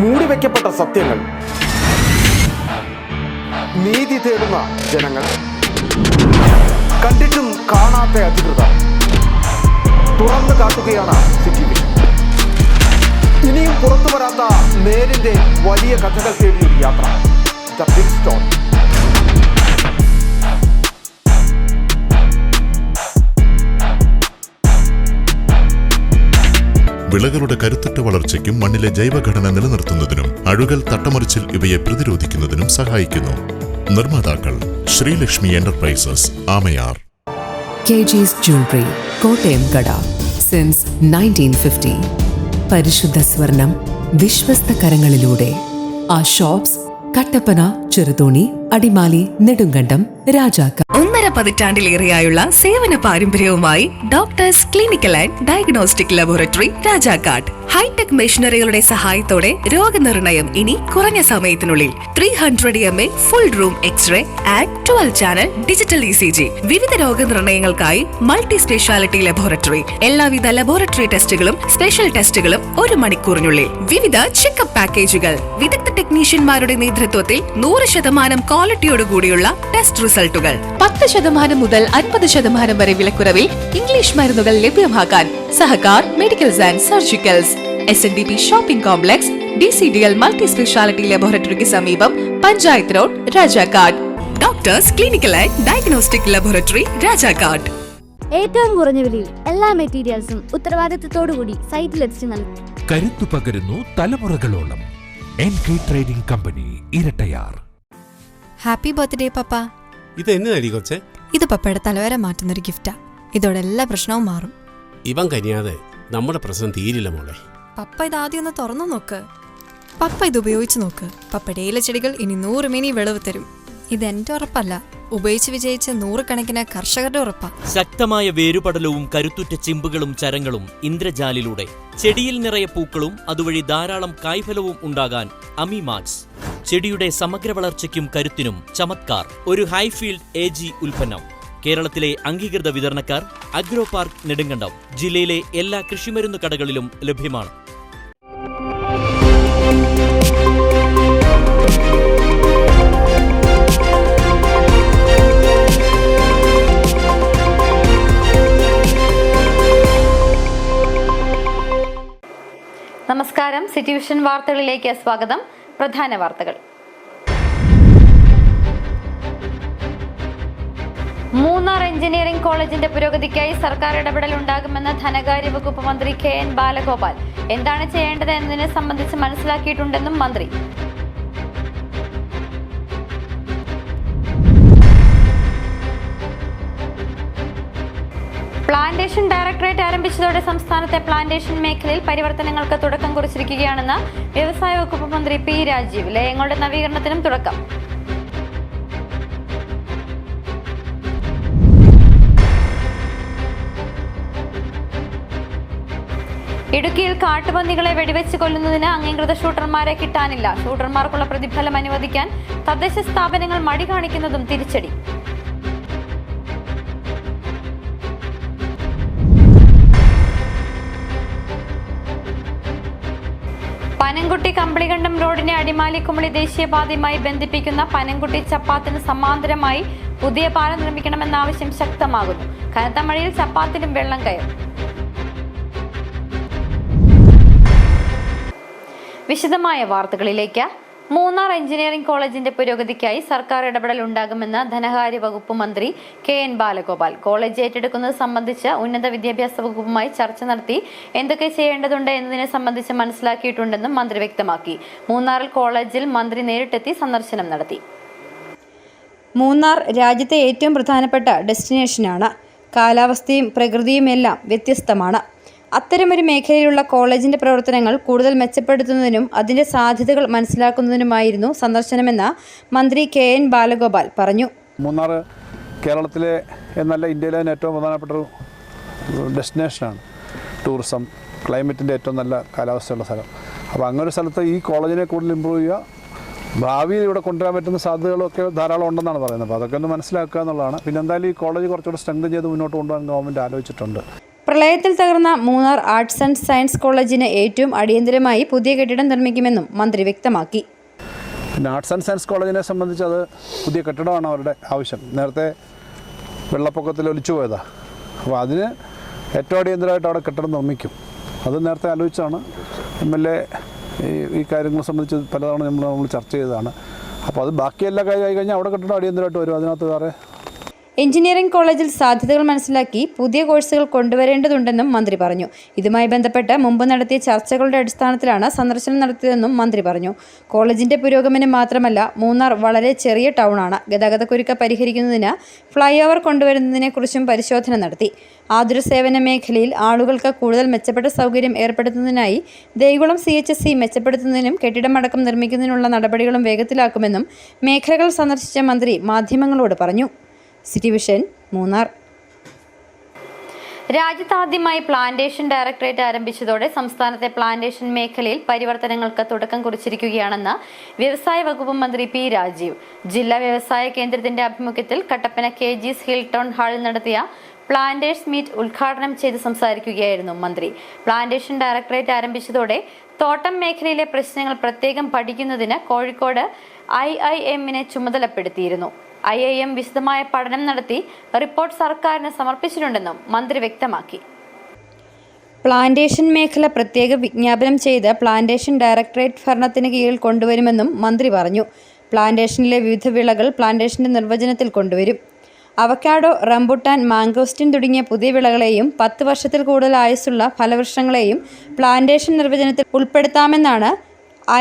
മൂടിവെക്കപ്പെട്ട സത്യങ്ങൾ, നീതി തേടുന്ന ജനങ്ങൾ, കണ്ടിട്ടും കാണാത്ത അധികൃതർ തുറന്നു കാട്ടുകയാണ് സിറ്റി വിഷൻ. ഇനിയും പുറത്തു വരാത്ത നേരിന്റെ വലിയ കഥകൾ തേടിയൊരു യാത്ര, ദ ബിഗ് സ്റ്റോറി. വിളകളുടെ കരുത്തുറ്റ വളർച്ചയ്ക്കും മണ്ണിലെ ജൈവഘടന നിലനിർത്തുന്നതിനും അഴുകൽ, തട്ടമറിച്ചിൽ ഇവയെ പ്രതിരോധിക്കുന്നതിനും സഹായിക്കുന്നു. നിർമ്മാതാക്കൾ Sreelakshmi enterprises, Amayar. KG's jewellery, Kottayam കട, സിൻസ് 1950. പരിശുദ്ധ സ്വർണം വിശ്വസ്ത കരങ്ങളിലൂടെ. ആ ഷോപ്സ് കട്ടപ്പന, ചെറുതോണി, അടിമാലി, നെടുങ്കണ്ടം, രാജാക്ക. 1.5 പതിറ്റാണ്ടിലേറെയായുള്ള സേവന പാരമ്പര്യവുമായി doctors clinical and diagnostic laboratory, Rajakkad. Hi-tech മെഷീനറികളുടെ സഹായത്തോടെ രോഗനിർണയം ഇനി കുറഞ്ഞ സമയത്തിനുള്ളിൽ. 300 ml full room X-ray and 12 channel digital ECG. വിവിധ രോഗനിർണയങ്ങൾക്കായി മൾട്ടി സ്പെഷ്യാലിറ്റി ലബോറട്ടറി. എല്ലാവിധ ലബോറട്ടറി ടെസ്റ്റുകളും സ്പെഷ്യൽ ടെസ്റ്റുകളും 1 മണിക്കൂറിനുള്ളിൽ. വിവിധ ചെക്കപ്പ് പാക്കേജുകൾ. വിദഗ്ധ ടെക്നീഷ്യന്മാരുടെ നേതൃത്വത്തിൽ 100% ക്വാളിറ്റിയോടുകൂടിയുള്ള ടെസ്റ്റ് റിസൾട്ടുകൾ. 10% മുതൽ 50% വരെ വിലക്കുറവിൽ ഇംഗ്ലീഷ് മരുന്നുകൾ ലഭ്യമാക്കാൻ Sahakar medicals and surgicals, SNDP shopping complex, DCDL multi specialty ലബോറട്ടറിക്ക് സമീപം, panchayat road, Rajakkad. Doctors clinical and diagnostic laboratory, Rajakkad. ഏറ്റവും കുറഞ്ഞ വിലയിൽ എല്ലാ മെറ്റീരിയൽസും ഉത്തരവാദിത്തത്തോടുകൂടി സൈറ്റിലെത്തിച്ചു നൽകും. കരുത്തു പകരുന്നു തലമുറകളോളം. NK trading company, Irattayar. Happy birthday പപ്പ. ഇത് എന്നതാടി കൊച്ചേ? ഇത് പപ്പയുടെ തലവര മാറ്റുന്നൊരു ഗിഫ്റ്റാ. ഇതോടെ എല്ലാ പ്രശ്നവും മാറും. ഇവൻ കനിയാതെ നമ്മുടെ പ്രശ്നം തീരില്ല മോളെ. പപ്പ ഇത് ആദ്യം ഒന്ന് തുറന്നു നോക്ക്. പപ്പ ഇത് ഉപയോഗിച്ച് നോക്ക്. പപ്പയുടെ ഇലച്ചെടികൾ ഇനി 100 മിനി വിളവ് തരും. ഇതെന്റെ ഉറപ്പല്ല, ഉപയോഗിച്ച് വിജയിച്ച 100 കണക്കിന് കർഷകരുടെ ഉറപ്പാ. ശക്തമായ വേരുപടലവും കരുത്തുറ്റ ചിമ്പുകളും ചരങ്ങളും ഇന്ദ്രജാലിലൂടെ ചെടിയിൽ നിറയെ പൂക്കളും അതുവഴി ധാരാളം കായ്ഫലവും ഉണ്ടാകാൻ അമിമാക്സ്. ചെടിയുടെ സമഗ്ര വളർച്ചയ്ക്കും കരുത്തിനും ചമത്കാർ. ഒരു ഹൈഫീൽഡ് AG ഉൽപ്പന്നം. കേരളത്തിലെ അംഗീകൃത വിതരണക്കാർ അഗ്രോ പാർക്ക്, നെടുങ്കണ്ടം. ജില്ലയിലെ എല്ലാ കൃഷിമരുന്ന് കടകളിലും ലഭ്യമാണ്. നമസ്കാരം, സിറ്റി വിഷൻ വാർത്തകളിലേക്ക് സ്വാഗതം. പ്രധാന വാർത്തകൾ. മൂന്നാർ എഞ്ചിനീയറിംഗ് കോളേജിന്റെ പുരോഗതിക്കായി സർക്കാർ ഇടപെടൽ ഉണ്ടാകുമെന്ന് ധനകാര്യ വകുപ്പ് മന്ത്രി KN ബാലഗോപാൽ. എന്താണ് ചെയ്യേണ്ടത് എന്നതിനെ സംബന്ധിച്ച് മനസ്സിലാക്കിയിട്ടുണ്ടെന്നും മന്ത്രി. പ്ലാന്റേഷൻ ഡയറക്ടറേറ്റ് ആരംഭിച്ചതോടെ സംസ്ഥാനത്തെ പ്ലാന്റേഷൻ മേഖലയിൽ പരിവർത്തനങ്ങൾക്ക് തുടക്കം കുറിച്ചിരിക്കുകയാണെന്ന് വ്യവസായ വകുപ്പ് മന്ത്രി P. രാജീവ്. ലയങ്ങളുടെ നവീകരണത്തിനും തുടക്കം. ഇടുക്കിയിൽ കാട്ടുപന്നികളെ വെടിവെച്ച് കൊല്ലുന്നതിന് അംഗീകൃത ഷൂട്ടർമാരെ കിട്ടാനില്ല. ഷൂട്ടർമാർക്കുള്ള പ്രതിഫലം അനുവദിക്കാൻ തദ്ദേശ സ്ഥാപനങ്ങൾ മടി കാണിക്കുന്നതും തിരിച്ചടി. പനംകുട്ടി കമ്പിളികണ്ടം റോഡിനെ അടിമാലി കുമളി ദേശീയപാതയുമായി ബന്ധിപ്പിക്കുന്ന പനംകുട്ടി ചപ്പാത്തിന് സമാന്തരമായി പുതിയ പാലം നിർമ്മിക്കണമെന്ന ആവശ്യം ശക്തമാകുന്നു. കനത്ത മഴയിൽ ചപ്പാത്തിലും വെള്ളം കയറും. വിശദമായ വാർത്തകളിലേക്ക്. മൂന്നാർ എഞ്ചിനീയറിംഗ് കോളേജിന്റെ പുരോഗതിക്കായി സർക്കാർ ഇടപെടൽ ഉണ്ടാകുമെന്ന് ധനകാര്യ വകുപ്പ് മന്ത്രി KN ബാലഗോപാൽ. കോളേജ് ഏറ്റെടുക്കുന്നത് സംബന്ധിച്ച് ഉന്നത വിദ്യാഭ്യാസ വകുപ്പുമായി ചർച്ച നടത്തി എന്തൊക്കെ ചെയ്യേണ്ടതുണ്ട് എന്നതിനെ സംബന്ധിച്ച് മനസ്സിലാക്കിയിട്ടുണ്ടെന്നും മന്ത്രി വ്യക്തമാക്കി. മൂന്നാറിൽ കോളേജിൽ മന്ത്രി നേരിട്ടെത്തി സന്ദർശനം നടത്തി. മൂന്നാർ രാജ്യത്തെ ഏറ്റവും പ്രധാനപ്പെട്ട ഡെസ്റ്റിനേഷനാണ്. കാലാവസ്ഥയും പ്രകൃതിയുമെല്ലാം വ്യത്യസ്തമാണ്. അത്തരമൊരു മേഖലയിലുള്ള കോളേജിന്റെ പ്രവർത്തനങ്ങൾ കൂടുതൽ മെച്ചപ്പെടുത്തുന്നതിനും അതിന്റെ സാധ്യതകൾ മനസ്സിലാക്കുന്നതിനുമായിരുന്നു സന്ദർശനമെന്ന് മന്ത്രി KN ബാലഗോപാൽ പറഞ്ഞു. മൂന്നാർ കേരളത്തിലെ എന്നല്ല ഇന്ത്യയിലെ ഏറ്റവും പ്രധാനപ്പെട്ട ഒരു ഡെസ്റ്റിനേഷനാണ്. ടൂറിസം, ക്ലൈമറ്റിൻ്റെ ഏറ്റവും നല്ല കാലാവസ്ഥയുള്ള സ്ഥലം. അപ്പോൾ അങ്ങനെ ഒരു സ്ഥലത്ത് ഈ കോളേജിനെ കൂടുതൽ ഇമ്പ്രൂവ് ചെയ്യുക, ഭാവിയിൽ ഇവിടെ കൊണ്ടുവരാൻ പറ്റുന്ന സാധ്യതകളൊക്കെ ധാരാളം ഉണ്ടെന്നാണ് പറയുന്നത്. അപ്പോൾ അതൊക്കെ ഒന്ന് മനസ്സിലാക്കുക എന്നുള്ളതാണ്. പിന്നെ എന്തായാലും ഈ കോളേജ് കുറച്ചുകൂടെ സ്ട്രെങ്തൻ ചെയ്ത് മുന്നോട്ട് കൊണ്ടുപോകാൻ ഗവൺമെൻറ് ആലോചിച്ചിട്ടുണ്ട്. പ്രളയത്തിൽ തകർന്ന മൂന്നാർ ആർട്സ് ആൻഡ് സയൻസ് കോളേജിന് ഏറ്റവും അടിയന്തരമായി പുതിയ കെട്ടിടം നിർമ്മിക്കുമെന്നും മന്ത്രി വ്യക്തമാക്കി. പിന്നെ ആർട്സ് ആൻഡ് സയൻസ് കോളേജിനെ സംബന്ധിച്ച് അത് പുതിയ കെട്ടിടമാണ് അവരുടെ ആവശ്യം. നേരത്തെ വെള്ളപ്പൊക്കത്തിൽ ഒലിച്ചു പോയതാണ്. അപ്പോൾ അതിന് ഏറ്റവും അടിയന്തരമായിട്ട് അവിടെ കെട്ടിടം നിർമ്മിക്കും. അത് നേരത്തെ ആലോചിച്ചാണ് MLA ഈ കാര്യങ്ങളെ സംബന്ധിച്ച് പലതവണ നമ്മൾ ചർച്ച ചെയ്തതാണ്. അപ്പോൾ അത് ബാക്കി എല്ലാ കാര്യമായി കഴിഞ്ഞാൽ അവിടെ കെട്ടിടം അടിയന്തരമായിട്ട് വരും. അതിനകത്ത് വേറെ എഞ്ചിനീയറിംഗ് കോളേജിൽ സാധ്യതകൾ മനസ്സിലാക്കി പുതിയ കോഴ്സുകൾ കൊണ്ടുവരേണ്ടതുണ്ടെന്നും മന്ത്രി പറഞ്ഞു. ഇതുമായി ബന്ധപ്പെട്ട് മുമ്പ് നടത്തിയ ചർച്ചകളുടെ അടിസ്ഥാനത്തിലാണ് സന്ദർശനം നടത്തിയതെന്നും മന്ത്രി പറഞ്ഞു. കോളേജിന്റെ പുരോഗമനം മാത്രമല്ല, മൂന്നാർ വളരെ ചെറിയ ടൗണാണ്. ഗതാഗതക്കുരുക്ക് പരിഹരിക്കുന്നതിന് ഫ്ലൈ ഓവർ കൊണ്ടുവരുന്നതിനെക്കുറിച്ചും പരിശോധന നടത്തി. ആതുര സേവന മേഖലയിൽ ആളുകൾക്ക് കൂടുതൽ മെച്ചപ്പെട്ട സൗകര്യം ഏർപ്പെടുത്തുന്നതിനായി ദേവികുളം CHSC മെച്ചപ്പെടുത്തുന്നതിനും കെട്ടിടമടക്കം നിർമ്മിക്കുന്നതിനുള്ള നടപടികളും വേഗത്തിലാക്കുമെന്നും മേഖലകൾ സന്ദർശിച്ച മന്ത്രി മാധ്യമങ്ങളോട് പറഞ്ഞു. City vision, Munnar. രാജ്യത്താദ്യമായി പ്ലാന്റേഷൻ ഡയറക്ടറേറ്റ് ആരംഭിച്ചതോടെ സംസ്ഥാനത്തെ പ്ലാന്റേഷൻ മേഖലയിൽ പരിവർത്തനങ്ങൾക്ക് തുടക്കം കുറിച്ചിരിക്കുകയാണെന്ന് വ്യവസായ വകുപ്പ് മന്ത്രി P. രാജീവ് ജില്ലാ വ്യവസായ കേന്ദ്രത്തിന്റെ ആഭിമുഖ്യത്തിൽ കട്ടപ്പന KG's ഹിൽടൺ ഹാളിൽ നടത്തിയ പ്ലാന്റേഴ്സ് മീറ്റ് ഉദ്ഘാടനം ചെയ്ത് സംസാരിക്കുകയായിരുന്നു മന്ത്രി. പ്ലാന്റേഷൻ ഡയറക്ടറേറ്റ് ആരംഭിച്ചതോടെ തോട്ടം മേഖലയിലെ പ്രശ്നങ്ങൾ പ്രത്യേകം പഠിക്കുന്നതിന് കോഴിക്കോട് IIM-നെ ചുമതലപ്പെടുത്തിയിരുന്നു. IIM വിശദമായ പഠനം നടത്തി റിപ്പോർട്ട് സർക്കാരിന് സമർപ്പിച്ചിട്ടുണ്ടെന്നും മന്ത്രി വ്യക്തമാക്കി. പ്ലാന്റേഷൻ മേഖല പ്രത്യേക വിജ്ഞാപനം ചെയ്ത് പ്ലാന്റേഷൻ ഡയറക്ടറേറ്റ് ഭരണത്തിന് കീഴിൽ കൊണ്ടുവരുമെന്നും മന്ത്രി പറഞ്ഞു. പ്ലാന്റേഷനിലെ വിവിധ വിളകൾ പ്ലാന്റേഷന്റെ നിർവചനത്തിൽ കൊണ്ടുവരും. അവക്കാഡോ, റംബുട്ടാൻ, മാംഗോസ്റ്റിൻ തുടങ്ങിയ പുതിയ വിളകളെയും 10 വർഷത്തിൽ കൂടുതൽ ആയുസ്സുള്ള ഫലവൃക്ഷങ്ങളെയും പ്ലാന്റേഷൻ നിർവചനത്തിൽ ഉൾപ്പെടുത്താമെന്നാണ്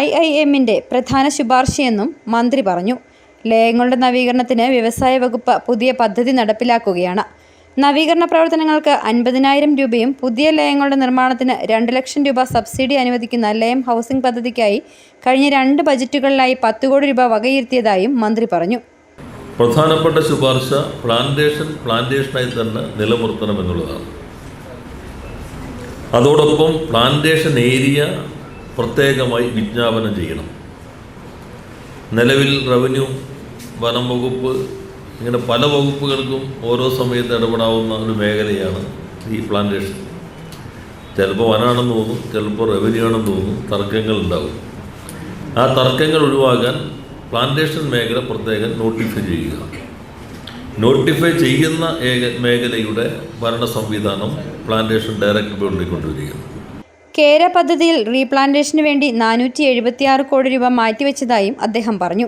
IIM-ന്റെ പ്രധാന ശുപാർശയെന്നും മന്ത്രി പറഞ്ഞു. ലയങ്ങളുടെ നവീകരണത്തിന് വ്യവസായ വകുപ്പ് പുതിയ പദ്ധതി നടപ്പിലാക്കുകയാണ്. നവീകരണ പ്രവർത്തനങ്ങൾക്ക് 50,000 രൂപയും പുതിയ ലയങ്ങളുടെ നിർമ്മാണത്തിന് 2 ലക്ഷം രൂപ സബ്സിഡി അനുവദിക്കുന്ന ലയം ഹൗസിംഗ് പദ്ധതിക്കായി കഴിഞ്ഞ 2 ബജറ്റുകളിലായി 10 കോടി രൂപ വകയിരുത്തിയതായും മന്ത്രി പറഞ്ഞു. പ്രധാനപ്പെട്ട ശുപാർശ പ്ലാന്റേഷനായി തന്നെ നിലനിർത്തണമെന്നുള്ളതാണ്. അതോടൊപ്പം പ്ലാന്റേഷൻ ഏരിയ പ്രത്യേകമായി വിജ്ഞാപനം ചെയ്യണം. നിലവിൽ റവന്യൂ, വനം വകുപ്പ്, ഇങ്ങനെ പല വകുപ്പുകൾക്കും ഓരോ സമയത്ത് ഇടപെടാവുന്ന ഒരു മേഖലയാണ് ഈ പ്ലാന്റേഷൻ. ചിലപ്പോൾ വനാണെന്ന് തോന്നും, ചിലപ്പോൾ റവന്യൂ ആണെന്ന് തോന്നും, തർക്കങ്ങൾ ഉണ്ടാകും. ആ തർക്കങ്ങൾ ഒഴിവാക്കാൻ പ്ലാന്റേഷൻ മേഖല പ്രത്യേകം നോട്ടിഫൈ ചെയ്യുക. നോട്ടിഫൈ ചെയ്യുന്ന മേഖലയുടെ ഭരണ സംവിധാനം പ്ലാന്റേഷൻ ഡയറക്ടർ ബോർഡിലേക്ക് കൊണ്ടുവരികയാണ്. കേര പദ്ധതിയിൽ റീപ്ലാന്റേഷന് വേണ്ടി 476 കോടി രൂപ മാറ്റിവെച്ചതായും അദ്ദേഹം പറഞ്ഞു.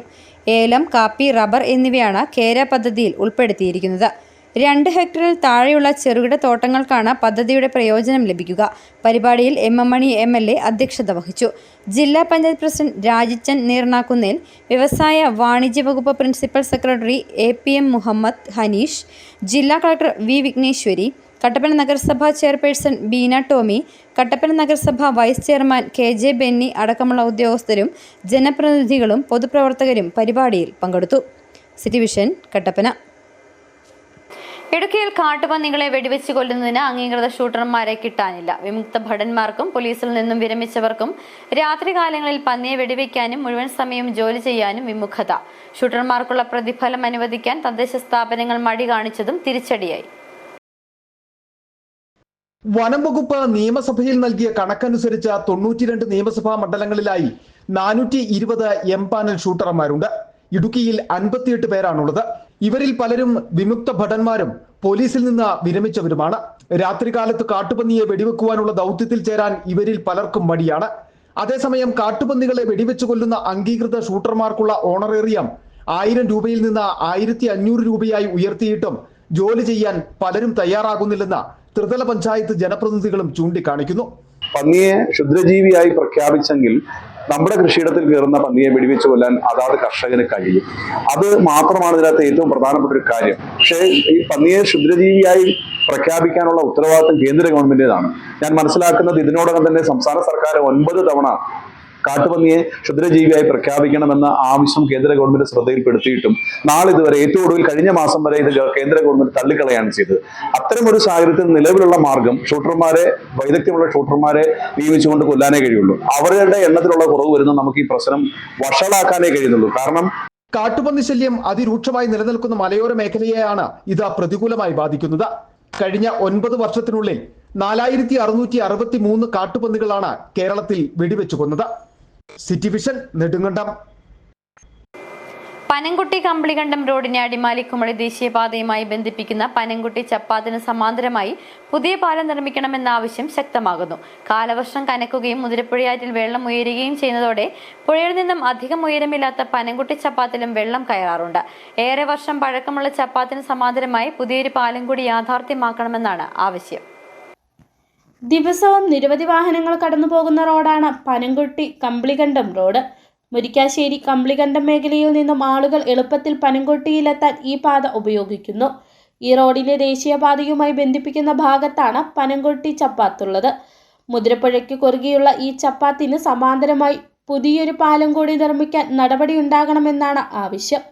ഏലം, കാപ്പി, റബ്ബർ എന്നിവയാണ് കേര പദ്ധതിയിൽ ഉൾപ്പെടുത്തിയിരിക്കുന്നത്. 2 ഹെക്ടറിൽ താഴെയുള്ള ചെറുകിട തോട്ടങ്ങൾക്കാണ് പദ്ധതിയുടെ പ്രയോജനം ലഭിക്കുക. പരിപാടിയിൽ M. M. മണി MLA അധ്യക്ഷത വഹിച്ചു. ജില്ലാ പഞ്ചായത്ത് പ്രസിഡന്റ് രാജിച്ചൻ നീർനാക്കുന്നേൽ, വ്യവസായ വാണിജ്യ വകുപ്പ് principal secretary APM Mohammed Hanish, ജില്ലാ കളക്ടർ V. വിഘ്നേശ്വരി, കട്ടപ്പന നഗരസഭാ ചെയർപേഴ്സൺ ബീന ടോമി, കട്ടപ്പന നഗരസഭ വൈസ് ചെയർമാൻ KJ ബെന്നി അടക്കമുള്ള ഉദ്യോഗസ്ഥരും ജനപ്രതിനിധികളും പൊതുപ്രവർത്തകരും പരിപാടിയിൽ പങ്കെടുത്തു. City vision, Kattappana. ഇടുക്കിയിൽ കാട്ടുപന്നികളെ വെടിവെച്ച് കൊല്ലുന്നതിന് അംഗീകൃത ഷൂട്ടർമാരെ കിട്ടാനില്ല. വിമുക്ത ഭടന്മാർക്കും പോലീസിൽ നിന്നും വിരമിച്ചവർക്കും രാത്രികാലങ്ങളിൽ പന്നിയെ വെടിവെക്കാനും മുഴുവൻ സമയം ജോലി ചെയ്യാനും വിമുഖത. ഷൂട്ടർമാർക്കുള്ള പ്രതിഫലം അനുവദിക്കാൻ തദ്ദേശ സ്ഥാപനങ്ങൾ മടി കാണിച്ചതും തിരിച്ചടിയായി. വനം വകുപ്പ് നിയമസഭയിൽ നൽകിയ കണക്കനുസരിച്ച് 92 നിയമസഭാ മണ്ഡലങ്ങളിലായി 420 എംപാനൽ ഷൂട്ടർമാരുണ്ട്. ഇടുക്കിയിൽ 58 പേരാണുള്ളത്. ഇവരിൽ പലരും വിമുക്ത ഭടന്മാരും പോലീസിൽ നിന്ന് വിരമിച്ചവരുമാണ്. രാത്രികാലത്ത് കാട്ടുപന്നിയെ വെടിവെക്കുവാനുള്ള ദൗത്യത്തിൽ ചേരാൻ ഇവരിൽ പലർക്കും മടിയാണ്. അതേസമയം കാട്ടുപന്നികളെ വെടിവെച്ച് കൊല്ലുന്ന അംഗീകൃത ഷൂട്ടർമാർക്കുള്ള ഓണറേറിയം 1000 രൂപയിൽ നിന്ന് 1500 രൂപയായി ഉയർത്തിയിട്ടും ജോലി ചെയ്യാൻ പലരും തയ്യാറാകുന്നില്ലെന്ന് ത്രിതല പഞ്ചായത്ത് ജനപ്രതിനിധികളും ചൂണ്ടിക്കാണിക്കുന്നു. പന്നിയെ ക്ഷുദ്രജീവിയായി പ്രഖ്യാപിച്ചെങ്കിൽ നമ്മുടെ കൃഷിയിടത്തിൽ കയറുന്ന പന്നിയെ വെടിവെച്ച് കൊല്ലാൻ അതാത് കർഷകന് കഴിയും. അത് മാത്രമാണ് ഇതിനകത്ത് ഏറ്റവും പ്രധാനപ്പെട്ട ഒരു കാര്യം. പക്ഷേ ഈ പന്നിയെ ക്ഷുദ്രജീവിയായി പ്രഖ്യാപിക്കാനുള്ള ഉത്തരവാദിത്വം കേന്ദ്ര ഗവൺമെന്റിനാണ്. ഞാൻ മനസ്സിലാക്കുന്നത് ഇതിനോടകം തന്നെ സംസ്ഥാന സർക്കാർ 9 തവണ കാട്ടുപന്നിയെ ക്ഷുദ്രജീവിയായി പ്രഖ്യാപിക്കണമെന്ന ആവശ്യം കേന്ദ്ര ഗവൺമെന്റ് ശ്രദ്ധയിൽപ്പെടുത്തിയിട്ടും നാളിതുവരെ ഏറ്റവും ഒടുവിൽ കഴിഞ്ഞ മാസം വരെ ഇത് കേന്ദ്ര ഗവൺമെന്റ് തള്ളിക്കളയാണ് ചെയ്തത്. അത്തരമൊരു സാഹചര്യത്തിൽ നിലവിലുള്ള മാർഗം ഷൂട്ടർമാരെ, വൈദഗ്ധ്യമുള്ള ഷൂട്ടർമാരെ നിയമിച്ചുകൊണ്ട് കൊല്ലാനേ കഴിയുള്ളൂ. അവരുടെ എണ്ണത്തിലുള്ള കുറവ് വരുന്ന നമുക്ക് ഈ പ്രശ്നം വഷളാക്കാനേ കഴിയുന്നുള്ളൂ. കാരണം കാട്ടുപന്നി ശല്യം അതിരൂക്ഷമായി നിലനിൽക്കുന്ന മലയോര മേഖലയെയാണ് ഇത് പ്രതികൂലമായി ബാധിക്കുന്നത്. കഴിഞ്ഞ 9 വർഷത്തിനുള്ളിൽ 4663 കാട്ടുപന്നികളാണ് കേരളത്തിൽ വെടിവെച്ചു കൊന്നത്. City vision, Nedumkandam. പനംകുട്ടി കമ്പിളികണ്ടം റോഡിനെ അടിമാലി കുമളി ദേശീയപാതയുമായി ബന്ധിപ്പിക്കുന്ന പനംകുട്ടി ചപ്പാത്തിന് സമാന്തരമായി പുതിയ പാലം നിർമ്മിക്കണമെന്ന ആവശ്യം ശക്തമാകുന്നു. കാലവർഷം കനക്കുകയും മുതിരപ്പുഴയാറ്റിൽ വെള്ളം ഉയരുകയും ചെയ്യുന്നതോടെ പുഴയിൽ നിന്നും അധികം ഉയരമില്ലാത്ത പനംകുട്ടി ചപ്പാത്തിലും വെള്ളം കയറാറുണ്ട്. ഏറെ വർഷം പഴക്കമുള്ള ചപ്പാത്തിന് സമാന്തരമായി പുതിയൊരു പാലം കൂടി യാഥാർത്ഥ്യമാക്കണമെന്നാണ് ആവശ്യം. ദിവസവും നിരവധി വാഹനങ്ങൾ കടന്നുപോകുന്ന റോഡാണ് പനംകുട്ടി കമ്പിളികണ്ടം റോഡ്. മുരിക്കാശ്ശേരി കമ്പിളികണ്ടം മേഖലയിൽ നിന്നും ആളുകൾ എളുപ്പത്തിൽ പനംകുട്ടിയിലെത്താൻ ഈ പാത ഉപയോഗിക്കുന്നു. ഈ റോഡിനെ ദേശീയപാതയുമായി ബന്ധിപ്പിക്കുന്ന ഭാഗത്താണ് പനംകുട്ടി ചപ്പാത്തുള്ളത്. മുതിരപ്പുഴയ്ക്ക് കുറുകെയുള്ള ഈ ചപ്പാത്തിന് സമാന്തരമായി പുതിയൊരു പാലം കൂടി നിർമ്മിക്കാൻ നടപടിയുണ്ടാകണമെന്നാണ് ആവശ്യം.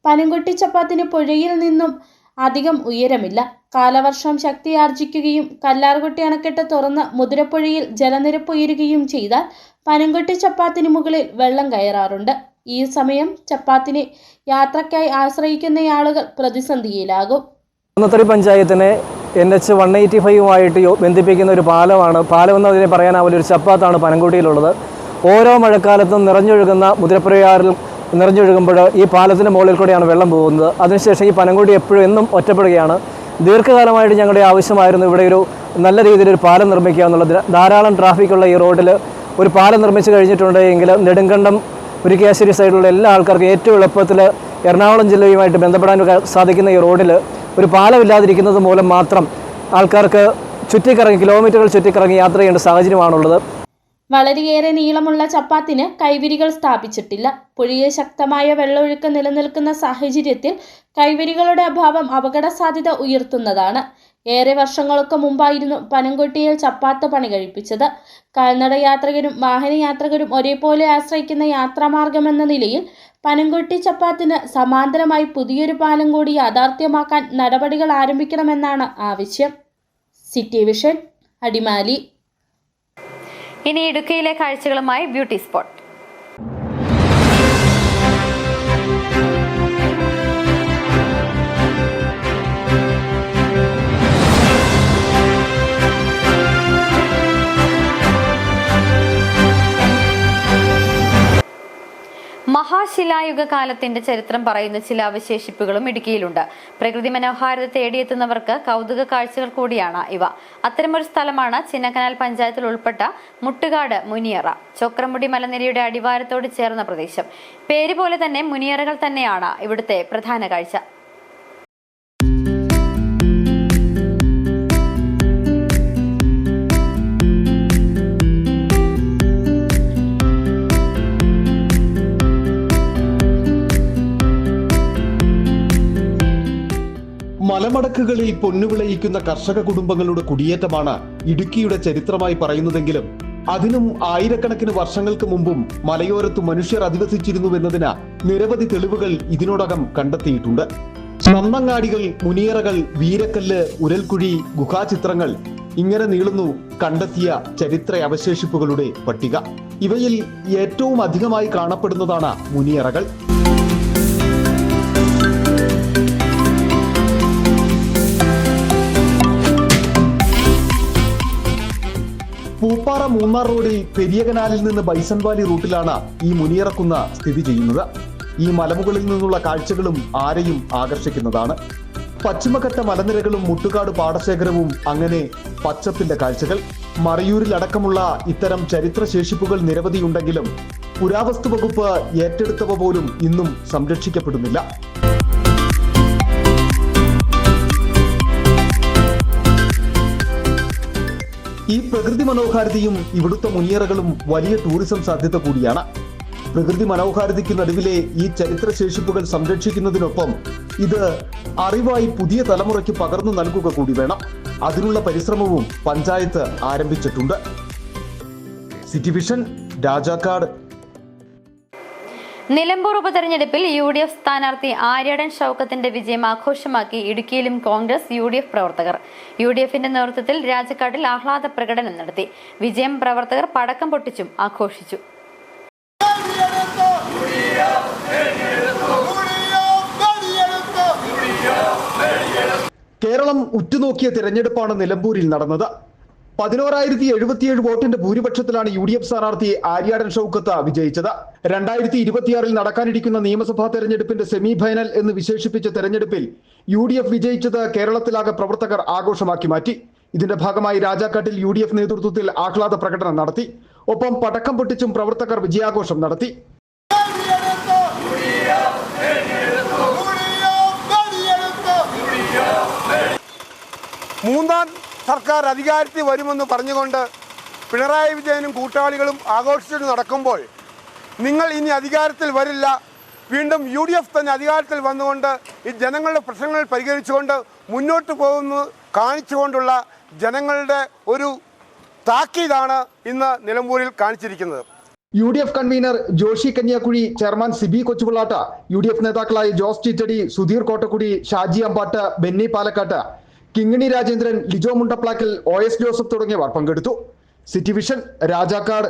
പനംകുട്ടി ചപ്പാത്തിന് പുഴയിൽ നിന്നും അധികം ഉയരമില്ല. കാലവർഷം ശക്തിയാർജിക്കുകയും കല്ലാർകുട്ടി അണക്കെട്ട് തുറന്ന് മുതിരപ്പുഴയിൽ ജലനിരപ്പ് ഉയരുകയും ചെയ്താൽ പനംകുട്ടി ചപ്പാത്തിന് മുകളിൽ വെള്ളം കയറാറുണ്ട്. ഈ സമയം ചപ്പാത്തിനെ യാത്രയ്ക്കായി ആശ്രയിക്കുന്ന ആളുകൾ പ്രതിസന്ധിയിലാകും. കുന്നത്തടി പഞ്ചായത്തിനെ NH 185 ബന്ധിപ്പിക്കുന്ന ഒരു പാലമാണ്. പാലം എന്നതിനെ പറയാനാവില്ല, ഒരു ചപ്പാത്താണ് പനംകുട്ടിയിലുള്ളത്. ഓരോ മഴക്കാലത്തും നിറഞ്ഞൊഴുകുന്ന മുതിരപ്പുഴയാറിൽ നിറഞ്ഞൊഴുകുമ്പോൾ ഈ പാലത്തിൻ്റെ മുകളിൽ കൂടെയാണ് വെള്ളം പോകുന്നത്. അതിനുശേഷം ഈ പനംകുട്ടി എപ്പോഴും എന്നും ഒറ്റപ്പെടുകയാണ്. ദീർഘകാലമായിട്ട് ഞങ്ങളുടെ ആവശ്യമായിരുന്നു ഇവിടെ ഒരു നല്ല രീതിയിലൊരു പാലം നിർമ്മിക്കുക എന്നുള്ളത്. ധാരാളം ട്രാഫിക്കുള്ള ഈ റോഡിൽ ഒരു പാലം നിർമ്മിച്ച് കഴിഞ്ഞിട്ടുണ്ടെങ്കിൽ നെടുങ്കണ്ടം മുരിക്കാശ്ശേരി സൈഡിലുള്ള എല്ലാ ആൾക്കാർക്കും ഏറ്റവും എളുപ്പത്തിൽ എറണാകുളം ജില്ലയുമായിട്ട് ബന്ധപ്പെടാൻ സാധിക്കുന്ന ഈ റോഡിൽ ഒരു പാലമില്ലാതിരിക്കുന്നത് മൂലം മാത്രം ആൾക്കാർക്ക് കിലോമീറ്ററുകൾ ചുറ്റിക്കറങ്ങി യാത്ര ചെയ്യേണ്ട സാഹചര്യമാണുള്ളത്. വളരെയേറെ നീളമുള്ള ചപ്പാത്തിന് കൈവരികൾ സ്ഥാപിച്ചിട്ടില്ല. പുഴയിൽ ശക്തമായ വെള്ളമൊഴുക്ക് നിലനിൽക്കുന്ന സാഹചര്യത്തിൽ കൈവരികളുടെ അഭാവം അപകട സാധ്യത ഉയർത്തുന്നതാണ്. ഏറെ വർഷങ്ങൾക്ക് മുമ്പായിരുന്നു പനംകുട്ടിയിൽ ചപ്പാത്ത് പണി കഴിപ്പിച്ചത്. കാൽനട യാത്രികരും വാഹനയാത്രികരും ഒരേപോലെ ആശ്രയിക്കുന്ന യാത്രാമാർഗമെന്ന നിലയിൽ പനംകുട്ടി ചപ്പാത്തിന് സമാന്തരമായി പുതിയൊരു പാലം കൂടി യാഥാർത്ഥ്യമാക്കാൻ നടപടികൾ ആരംഭിക്കണമെന്നാണ് ആവശ്യം. City vision, Adimali. ഇനി ഇടുക്കിയിലെ കാഴ്ചകളുമായി ബ്യൂട്ടി സ്പോട്ട്. മഹാശിലായുഗ കാലത്തിന്റെ ചരിത്രം പറയുന്ന ചില അവശേഷിപ്പുകളും ഇടുക്കിയിലുണ്ട്. പ്രകൃതി മനോഹാരിത തേടിയെത്തുന്നവർക്ക് കൗതുക കാഴ്ചകൾ കൂടിയാണ് ഇവ. അത്തരമൊരു സ്ഥലമാണ് ചിന്നക്കനാൽ പഞ്ചായത്തിൽ ഉൾപ്പെട്ട മുട്ടുകാട് മുനിയറ. ചൊക്രമുടി മലനിരയുടെ അടിവാരത്തോട് ചേർന്ന പ്രദേശം. പേര് പോലെ തന്നെ മുനിയറകൾ തന്നെയാണ് ഇവിടുത്തെ പ്രധാന കാഴ്ച. മലമടക്കുകളിൽ പൊന്നുവിളയിക്കുന്ന കർഷക കുടുംബങ്ങളുടെ കുടിയേറ്റമാണ് ഇടുക്കിയുടെ ചരിത്രമായി പറയുന്നതെങ്കിലും അതിനും ആയിരക്കണക്കിന് വർഷങ്ങൾക്ക് മുമ്പും മലയോരത്ത് മനുഷ്യർ അധിവസിച്ചിരുന്നുവെന്നതിന് നിരവധി തെളിവുകൾ ഇതിനോടകം കണ്ടെത്തിയിട്ടുണ്ട്. നന്നങ്ങാടികൾ, മുനിയറകൾ, വീരക്കല്ല്, ഉരൽക്കുഴി, ഗുഹാചിത്രങ്ങൾ, ഇങ്ങനെ നീളുന്നു കണ്ടെത്തിയ ചരിത്ര അവശേഷിപ്പുകളുടെ പട്ടിക. ഇവയിൽ ഏറ്റവും അധികമായി കാണപ്പെടുന്നതാണ് മുനിയറകൾ. പൂപ്പാറ മൂന്നാർ റോഡിൽ പെരിയ കനാലിൽ നിന്ന് ബൈസൺവാലി റൂട്ടിലാണ് ഈ മുനിയറക്കുന്ന് സ്ഥിതി ചെയ്യുന്നത്. ഈ മലമുകളിൽ നിന്നുള്ള കാഴ്ചകളും ആരെയും ആകർഷിക്കുന്നതാണ്. പശ്ചിമഘട്ട മലനിരകളും മുട്ടുകാട് പാടശേഖരവും അങ്ങനെ പച്ചപ്പിന്റെ കാഴ്ചകൾ. മറയൂരിലടക്കമുള്ള ഇത്തരം ചരിത്രശേഷിപ്പുകൾ നിരവധിയുണ്ടെങ്കിലും പുരാവസ്തു വകുപ്പ് ഏറ്റെടുത്തവ പോലും ഇന്നും സംരക്ഷിക്കപ്പെടുന്നില്ല. ഈ പ്രകൃതി മനോഹാരിതയും ഇവിടുത്തെ മുനിയറകളും വലിയ ടൂറിസം സാധ്യത കൂടിയാണ്. പ്രകൃതി മനോഹാരിതയ്ക്ക് നടുവിലെ ഈ ചരിത്രശേഷിപ്പുകൾ സംരക്ഷിക്കുന്നതിനൊപ്പം ഇത് അറിവായി പുതിയ തലമുറയ്ക്ക് പകർന്നു നൽകുക കൂടി വേണം. അതിനുള്ള പരിശ്രമവും പഞ്ചായത്ത് ആരംഭിച്ചിട്ടുണ്ട്. City vision, Rajakkad. നിലമ്പൂർ ഉപതെരഞ്ഞെടുപ്പിൽ UDF സ്ഥാനാർത്ഥി ആര്യടൻ ഷൗക്കത്തിന്റെ വിജയം ആഘോഷമാക്കി ഇടുക്കിയിലും കോൺഗ്രസ് UDF പ്രവർത്തകർ. UDFന്റെ നേതൃത്വത്തിൽ രാജക്കാട്ടിൽ ആഹ്ലാദ പ്രകടനം നടത്തി. വിജയം പ്രവർത്തകർ പടക്കം പൊട്ടിച്ചും ആഘോഷിച്ചു. കേരളം ഉറ്റുനോക്കിയ തിരഞ്ഞെടുപ്പാണ് നിലമ്പൂരിൽ നടന്നത്. 11,077 വോട്ടിന്റെ ഭൂരിപക്ഷത്തിലാണ് UDF സ്ഥാനാർത്ഥി ആര്യാടൻ ഷൗക്കത്ത് വിജയിച്ചത്. 2026 നടക്കാനിരിക്കുന്ന നിയമസഭാ തെരഞ്ഞെടുപ്പിന്റെ സെമി ഫൈനൽ എന്ന് വിശേഷിപ്പിച്ച തെരഞ്ഞെടുപ്പിൽ UDF വിജയിച്ചത് കേരളത്തിലാകെ പ്രവർത്തകർ ആഘോഷമാക്കി മാറ്റി. ഇതിന്റെ ഭാഗമായി രാജാക്കാട്ടിൽ UDF നേതൃത്വത്തിൽ ആഹ്ലാദ പ്രകടനം നടത്തി. ഒപ്പം പടക്കം പൊട്ടിച്ചും പ്രവർത്തകർ വിജയാഘോഷം നടത്തി. മൂന്നാം സർക്കാർ അധികാരത്തിൽ വരുമെന്ന് പറഞ്ഞുകൊണ്ട് പിണറായി വിജയനും കൂട്ടാളികളും ആഘോഷിച്ചു നടക്കുമ്പോൾ നിങ്ങൾ ഇനി അധികാരത്തിൽ വരില്ല, വീണ്ടും UDF തന്നെ അധികാരത്തിൽ വന്നുകൊണ്ട് ഈ ജനങ്ങളുടെ പ്രശ്നങ്ങൾ പരിഹരിച്ചുകൊണ്ട് മുന്നോട്ട് പോകുന്നു കാണിച്ചുകൊണ്ടുള്ള ജനങ്ങളുടെ ഒരു താക്കീതാണ് ഇന്ന് നിലമ്പൂരിൽ കാണിച്ചിരിക്കുന്നത്. UDF convener Joshy Kanyakuzhy, chairman Siby Kochupillatt, UDF നേതാക്കളായ ജോസ് ചിറ്റടി, സുധീർ കോട്ടക്കുടി, ഷാജി അമ്പാട്ട്, ബെന്നി പാലക്കാട്ട്, കിങ്ങിണി രാജേന്ദ്രൻ, ലിജോ മുണ്ടപ്ലാക്കൽ, OS ജോസഫ് തുടങ്ങിയവർ പങ്കെടുത്തു. City vision, Rajakkad.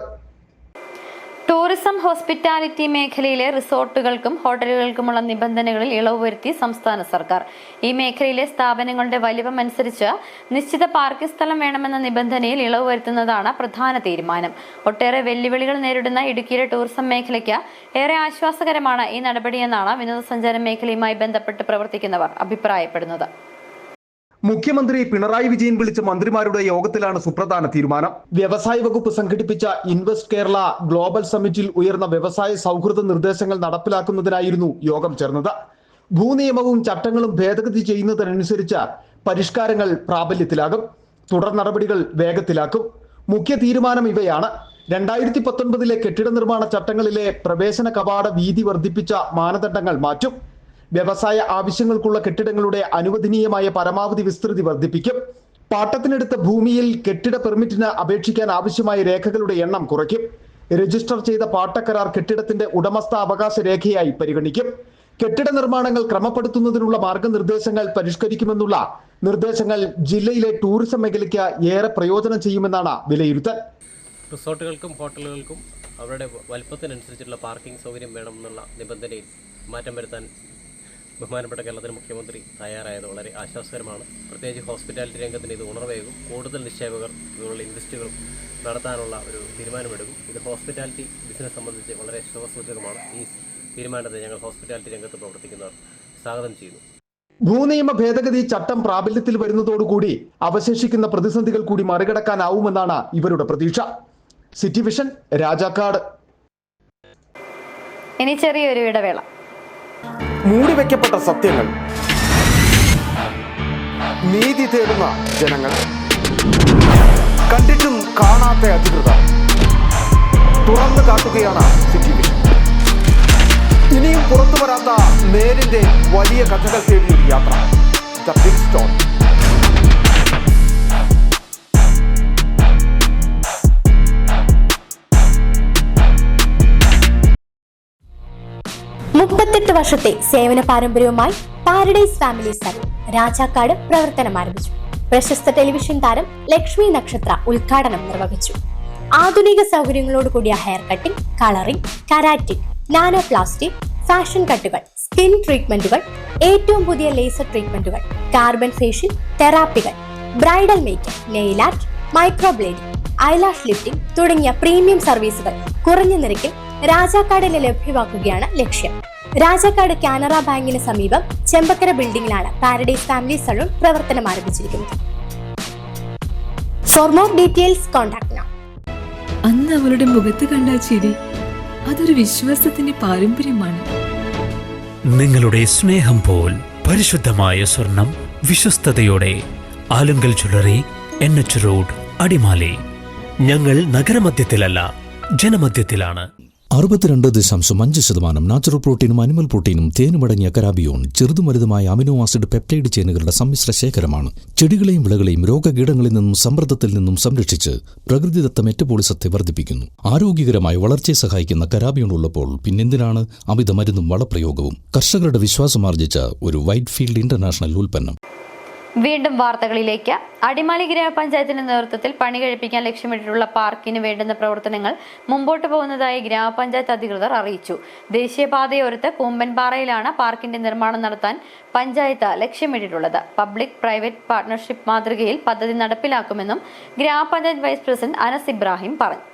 Tourism hospitality മേഖലയിലെ റിസോർട്ടുകൾക്കും ഹോട്ടലുകൾക്കുമുള്ള നിബന്ധനകളിൽ ഇളവ് വരുത്തി സംസ്ഥാന സർക്കാർ. ഈ മേഖലയിലെ സ്ഥാപനങ്ങളുടെ വലിപ്പമനുസരിച്ച് നിശ്ചിത പാർക്കിംഗ് സ്ഥലം വേണമെന്ന നിബന്ധനയിൽ ഇളവ് വരുത്തുന്നതാണ് പ്രധാന തീരുമാനം. ഒട്ടേറെ വെല്ലുവിളികൾ നേരിടുന്ന ഇടുക്കിയിലെ ടൂറിസം മേഖലയ്ക്ക് ഏറെ ആശ്വാസകരമാണ് ഈ നടപടിയെന്നാണ് വിനോദസഞ്ചാര മേഖലയുമായി ബന്ധപ്പെട്ട് പ്രവർത്തിക്കുന്നവർ അഭിപ്രായപ്പെടുന്നത്. മുഖ്യമന്ത്രി പിണറായി വിജയൻ വിളിച്ച മന്ത്രിമാരുടെ യോഗത്തിലാണ് സുപ്രധാന തീരുമാനം. വ്യവസായ വകുപ്പ് സംഘടിപ്പിച്ച ഇൻവെസ്റ്റ് കേരള ഗ്ലോബൽ സമ്മിറ്റിൽ ഉയർന്ന വ്യവസായ സൗഹൃദ നിർദ്ദേശങ്ങൾ നടപ്പിലാക്കുന്നതിനായിരുന്നു യോഗം ചേർന്നത്. ഭൂനിയമവും ചട്ടങ്ങളും ഭേദഗതി ചെയ്യുന്നതിനനുസരിച്ച് പരിഷ്കാരങ്ങൾ പ്രാബല്യത്തിലാകും. തുടർ നടപടികൾ വേഗത്തിലാക്കും. മുഖ്യ തീരുമാനം ഇവയാണ്. 2019 കെട്ടിട നിർമ്മാണ ചട്ടങ്ങളിലെ പ്രവേശന കവാട വീതി വർദ്ധിപ്പിച്ച മാനദണ്ഡങ്ങൾ മാറ്റും. വ്യവസായ ആവശ്യങ്ങൾക്കുള്ള കെട്ടിടങ്ങളുടെ അനുവദനീയമായ പരമാവധി വിസ്തൃതി വർദ്ധിപ്പിക്കും. പാട്ടത്തിനെടുത്ത ഭൂമിയിൽ കെട്ടിട പെർമിറ്റിന് അപേക്ഷിക്കാൻ ആവശ്യമായ രേഖകളുടെ എണ്ണം കുറയ്ക്കും. രജിസ്റ്റർ ചെയ്ത പാട്ടക്കരാർ കെട്ടിടത്തിന്റെ ഉടമസ്ഥ അവകാശ രേഖയായി പരിഗണിക്കും. കെട്ടിട നിർമ്മാണങ്ങൾ ക്രമപ്പെടുത്തുന്നതിനുള്ള മാർഗനിർദ്ദേശങ്ങൾ പരിഷ്കരിക്കുമെന്നുള്ള നിർദ്ദേശങ്ങൾ ജില്ലയിലെ ടൂറിസം മേഖലയ്ക്ക് ഏറെ പ്രയോജനം ചെയ്യുമെന്നാണ് വിലയിരുത്തൽ. റിസോർട്ടുകൾക്കും ഹോട്ടലുകൾക്കും അവരുടെ വലിപ്പത്തിനനുസരിച്ചുള്ള പാർക്കിംഗ് സൗകര്യം വേണമെന്നുള്ള നിബന്ധനയിൽ മാറ്റം വരുത്താൻ ബഹുമാനപ്പെട്ട കേരളത്തിലെ മുഖ്യമന്ത്രി തയ്യാറായത് വളരെ ആശ്വാസകരമാണ്. പ്രത്യേകിച്ച് ഹോസ്പിറ്റാലിറ്റി രംഗത്തിന് ഇത് ഉണർവേകും. കൂടുതൽ നിക്ഷേപകർ ഇതുപോലുള്ള ഇൻവെസ്റ്റുകൾ നടത്താനുള്ള ഒരു തീരുമാനമെടുക്കും. ഇത് ഹോസ്പിറ്റാലിറ്റി ബിസിനസ് സംബന്ധിച്ച് വളരെ ശുഭസൂചകമാണ്. ഈ തീരുമാനത്തെ ഞങ്ങൾ ഹോസ്പിറ്റാലിറ്റി രംഗത്ത് പ്രവർത്തിക്കുന്നവർ സ്വാഗതം ചെയ്യുന്നു. ഭൂനിയമ ഭേദഗതി ചട്ടം പ്രാബല്യത്തിൽ വരുന്നതോടുകൂടി അവശേഷിക്കുന്ന പ്രതിസന്ധികൾ കൂടി മറികടക്കാനാവുമെന്നാണ് ഇവരുടെ പ്രതീക്ഷ. City vision, Rajakkad. ഇനി ചെറിയൊരു ഇടവേള. മൂടിവെക്കപ്പെട്ട സത്യങ്ങൾ, നീതി തേടുന്ന ജനങ്ങൾ, കണ്ടിട്ടും കാണാത്ത അധികൃതർ തുറന്നു കാട്ടുകയാണ് സിറ്റി വിഷൻ. ഇനിയും പുറത്തു വരാത്ത നേരിന്റെ വലിയ കഥകൾ തേടിയൊരു യാത്ര. The big stone. വർഷത്തെ സേവന പാരമ്പര്യവുമായി പാരഡൈസ് ഫാമിലി സലൂൺ രാജാക്കാട് പ്രവർത്തനം ആരംഭിച്ചു. പ്രശസ്ത ടെലിവിഷൻ താരം ലക്ഷ്മി നക്ഷത്ര ഉദ്ഘാടനം നിർവഹിച്ചു. ആധുനിക സൗകര്യങ്ങളോട് കൂടിയ hair cutting, colouring, keratin, nano plastic, fashion കട്ടുകൾ, സ്കിൻ ട്രീറ്റ്മെന്റുകൾ, ഏറ്റവും പുതിയ ലേസർ ട്രീറ്റ്മെന്റുകൾ, കാർബൺ ഫേഷ്യൽ തെറാപ്പികൾ, bridal makeup, nail art, microblading, eyelash lifting തുടങ്ങിയ പ്രീമിയം സർവീസുകൾ കുറഞ്ഞ നിരക്കിൽ രാജാക്കാടിന് ലഭ്യമാക്കുകയാണ് ലക്ഷ്യം. രാജാക്കാട് കാനറ ബാങ്കിന് സമീപം ചെമ്പക്കര ബിൽഡിംഗിലാണ് പാരഡൈസ് ഫാമിലി സലൂൺ പ്രവർത്തനം ആരംഭിച്ചിരിക്കുന്നത്. For more details contact now. അന്ന് അവളുടെ മുഖത്ത് കണ്ട ചിരി അതൊരു വിശ്വാസത്തിന്റെ പാരമ്പര്യമാണ്. നിങ്ങളുടെ സ്നേഹം പോൽ പരിശുദ്ധമായ സ്വർണം വിശ്വസ്തയോടെ Alunkal jewellery, NH road, Adimali. ഞങ്ങൾ നഗരമധ്യത്തിലല്ല, ജനമധ്യത്തിലാണ്. 62.5% നാച്ചുറൽ പ്രോട്ടീനും അനിമൽ പ്രോട്ടീനും തേനുമടങ്ങിയ കരാബിയോൺ ചെറുതും വലുതുമായ അമിനോ ആസിഡ് പെപ്റ്റൈഡ് ചെയിനുകളുടെ സമ്മിശ്ര ശേഖരമാണ്. ചെടികളെയും വിളകളെയും രോഗകീടങ്ങളിൽ നിന്നും സമ്മർദ്ദത്തിൽ നിന്നും സംരക്ഷിച്ച് പ്രകൃതിദത്ത മെറ്റബോളിസത്തെ വർദ്ധിപ്പിക്കുന്നു. ആരോഗ്യകരമായ വളർച്ചയെ സഹായിക്കുന്ന കരാബിയോൺ ഉള്ളപ്പോൾ പിന്നെന്തിനാണ് അമിത മരുന്നും വളപ്രയോഗവും? കർഷകരുടെ വിശ്വാസമാർജിച്ച ഒരു വൈറ്റ് ഫീൽഡ് ഇന്റർനാഷണൽ ഉൽപ്പന്നം. വീണ്ടും വാർത്തകളിലേക്ക്. അടിമാലി ഗ്രാമപഞ്ചായത്തിന്റെ നേതൃത്വത്തിൽ പണി കഴിപ്പിക്കാൻ ലക്ഷ്യമിട്ടിട്ടുള്ള പാർക്കിന് വേണ്ടുന്ന പ്രവർത്തനങ്ങൾ മുമ്പോട്ട് പോകുന്നതായി ഗ്രാമപഞ്ചായത്ത് അധികൃതർ അറിയിച്ചു. ദേശീയപാതയോരത്ത് കൂമ്പൻപാറയിലാണ് പാർക്കിന്റെ നിർമ്മാണം നടത്താൻ പഞ്ചായത്ത് ലക്ഷ്യമിട്ടിട്ടുള്ളത്. പബ്ലിക് പ്രൈവറ്റ് പാർട്ണർഷിപ്പ് മാതൃകയിൽ പദ്ധതി നടപ്പിലാക്കുമെന്നും ഗ്രാമപഞ്ചായത്ത് വൈസ് പ്രസിഡന്റ് അനസ് ഇബ്രാഹിം പറഞ്ഞു.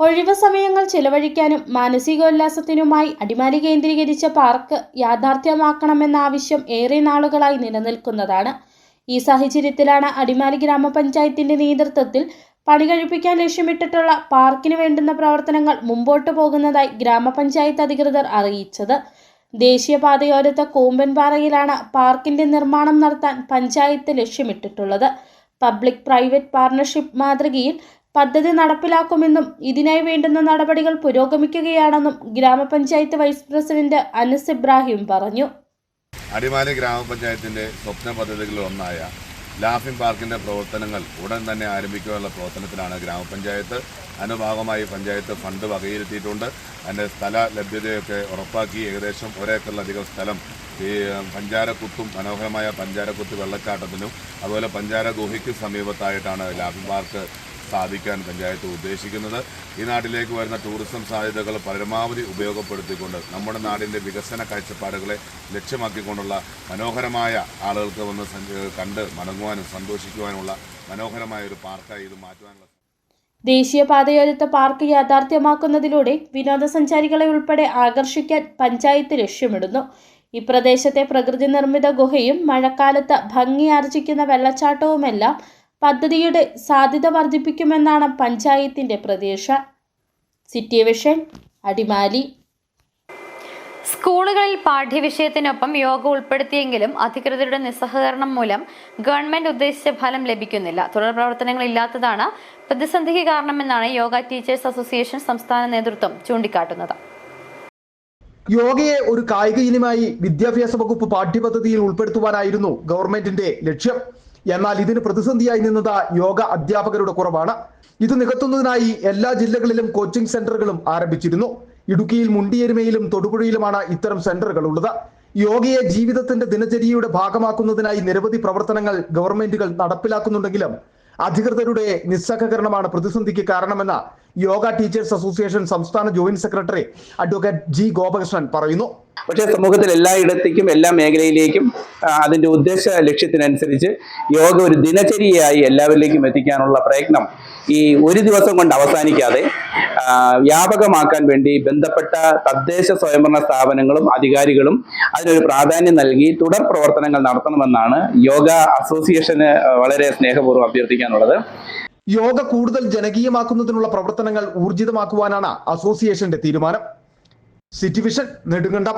ഒഴിവ് സമയങ്ങൾ ചിലവഴിക്കാനും മാനസികോല്ലാസത്തിനുമായി അടിമാലി കേന്ദ്രീകരിച്ച പാർക്ക് യാഥാർത്ഥ്യമാക്കണമെന്ന ആവശ്യം ഏറെ നാളുകളായി നിലനിൽക്കുന്നതാണ്. ഈ സാഹചര്യത്തിലാണ് അടിമാലി ഗ്രാമപഞ്ചായത്തിന്റെ നേതൃത്വത്തിൽ പണി കഴിപ്പിക്കാൻ ലക്ഷ്യമിട്ടിട്ടുള്ള പാർക്കിന് വേണ്ടുന്ന പ്രവർത്തനങ്ങൾ മുമ്പോട്ട് പോകുന്നതായി ഗ്രാമപഞ്ചായത്ത് അധികൃതർ അറിയിച്ചത്. ദേശീയപാതയോരത്ത് കൂമ്പൻപാറയിലാണ് പാർക്കിന്റെ നിർമ്മാണം നടത്താൻ പഞ്ചായത്ത് ലക്ഷ്യമിട്ടിട്ടുള്ളത്. പബ്ലിക് പ്രൈവറ്റ് പാർട്ണർഷിപ്പ് മാതൃകയിൽ പദ്ധതി നടപ്പിലാക്കുമെന്നും ഇതിനായി വേണ്ടുന്ന നടപടികൾ പുരോഗമിക്കുകയാണെന്നും ഗ്രാമപഞ്ചായത്ത് വൈസ് പ്രസിഡന്റ് അനസ് ഇബ്രാഹിം പറഞ്ഞു. അടിമാലി ഗ്രാമപഞ്ചായത്തിന്റെ സ്വപ്ന പദ്ധതികളിൽ ഒന്നായ ലാഫിംഗ് പാർക്കിന്റെ പ്രവർത്തനങ്ങൾ ഉടൻ തന്നെ ആരംഭിക്കാനുള്ള പ്രവർത്തനത്തിലാണ് ഗ്രാമപഞ്ചായത്ത്. അതിന്റെ ഭാഗമായി പഞ്ചായത്ത് ഫണ്ട് വകയിരുത്തിയിട്ടുണ്ട്. അതിന്റെ സ്ഥല ലഭ്യതയൊക്കെ ഉറപ്പാക്കി ഏകദേശം 1 ഏക്കറിലധികം സ്ഥലം ഈ പഞ്ചാരക്കുത്തും മനോഹരമായ പഞ്ചാരക്കുത്ത് വെള്ളച്ചാട്ടത്തിനും അതുപോലെ പഞ്ചാര ഗുഹയ്ക്കും സമീപത്തായിട്ടാണ് ലാഫിംഗ് പാർക്ക് സ്ഥാപിക്കാൻ പഞ്ചായത്ത് ഉദ്ദേശിക്കുന്നത്. ഈ നാട്ടിലേക്ക് വരുന്ന ടൂറിസം സാധ്യതകൾ പരമാവധി ഉപയോഗപ്പെടുത്തിക്കൊണ്ട് നമ്മുടെ നാടിൻ്റെ വികസന കാഴ്ചപ്പാടുകളെ ലക്ഷ്യമാക്കിക്കൊണ്ടുള്ള മനോഹരമായ ആളുകൾക്ക് വന്ന് കണ്ട് മടങ്ങുവാനും സന്തോഷിക്കുവാനുമുള്ള മനോഹരമായ ഒരു പാർക്കായി ഇത് മാറ്റുവാനുള്ള ദേശീയപാതയോരത്ത് പാർക്ക് യാഥാർത്ഥ്യമാക്കുന്നതിലൂടെ വിനോദസഞ്ചാരികളെ ഉൾപ്പെടെ ആകർഷിക്കാൻ പഞ്ചായത്ത് ലക്ഷ്യമിടുന്നു. ഈ പ്രദേശത്തെ പ്രകൃതി നിർമ്മിത ഗുഹയും മഴക്കാലത്ത് ഭംഗിയാർജിക്കുന്ന വെള്ളച്ചാട്ടവുമെല്ലാം പദ്ധതിയുടെ സാധ്യത വർദ്ധിപ്പിക്കുമെന്നാണ് പഞ്ചായത്തിന്റെ പ്രതീക്ഷ. City vision, Adimali. സ്കൂളുകളിൽ പാഠ്യവിഷയത്തിനൊപ്പം യോഗ ഉൾപ്പെടുത്തിയെങ്കിലും അധികൃതരുടെ നിസ്സഹകരണം മൂലം ഗവൺമെന്റ് ഉദ്ദേശിച്ച ഫലം ലഭിക്കുന്നില്ല. തുടർ പ്രവർത്തനങ്ങൾ ഇല്ലാത്തതാണ് പ്രതിസന്ധിക്ക് കാരണമെന്നാണ് യോഗ ടീച്ചേഴ്സ് അസോസിയേഷൻ സംസ്ഥാന നേതൃത്വം ചൂണ്ടിക്കാട്ടുന്നത്. യോഗയെ ഒരു കായിക ഇനമായി വിദ്യാഭ്യാസ വകുപ്പ് പാഠ്യപദ്ധതിയിൽ ഉൾപ്പെടുത്തുവാനായിരുന്നു ഗവൺമെന്റിന്റെ ലക്ഷ്യം. എന്നാൽ ഇതിന് പ്രതിസന്ധിയായി നിന്നത് യോഗ അധ്യാപകരുടെ കുറവാണ്. ഇത് നികത്തുന്നതിനായി എല്ലാ ജില്ലകളിലും കോച്ചിംഗ് സെന്ററുകളും ആരംഭിച്ചിരുന്നു. ഇടുക്കിയിൽ മുണ്ടിയെരുമയിലും തൊടുപുഴയിലുമാണ് ഇത്തരം സെന്ററുകൾ ഉള്ളത്. യോഗയെ ജീവിതത്തിന്റെ ദിനചര്യയുടെ ഭാഗമാക്കുന്നതിനായി നിരവധി പ്രവർത്തനങ്ങൾ ഗവൺമെന്റുകൾ നടപ്പിലാക്കുന്നുണ്ടെങ്കിലും അധികൃതരുടെ നിസ്സഹകരണമാണ് പ്രതിസന്ധിക്ക് കാരണമെന്ന് യോഗ ടീച്ചേഴ്സ് അസോസിയേഷൻ സംസ്ഥാന joint secretary advocate G Gopakrishnan പറയുന്നു. പക്ഷേ സമൂഹത്തിൽ എല്ലായിടത്തേക്കും എല്ലാ മേഖലയിലേക്കും അതിൻ്റെ ഉദ്ദേശ ലക്ഷ്യത്തിനനുസരിച്ച് യോഗ ഒരു ദിനചര്യയായി എല്ലാവരിലേക്കും എത്തിക്കാനുള്ള പ്രയത്നം ഈ ഒരു ദിവസം കൊണ്ട് അവസാനിക്കാതെ വ്യാപകമാക്കാൻ വേണ്ടി ബന്ധപ്പെട്ട തദ്ദേശ സ്വയംഭരണ സ്ഥാപനങ്ങളും അധികാരികളും അതിനൊരു പ്രാധാന്യം നൽകി തുടർ പ്രവർത്തനങ്ങൾ നടത്തണമെന്നാണ് യോഗ അസോസിയേഷന് വളരെ സ്നേഹപൂർവ്വം അഭ്യർത്ഥിക്കാനുള്ളത്. യോഗ കൂടുതൽ ജനകീയമാക്കുന്നതിനുള്ള പ്രവർത്തനങ്ങൾ ഊർജിതമാക്കുവാനാണ് അസോസിയേഷന്റെ തീരുമാനം. City vision, Nedumkandam.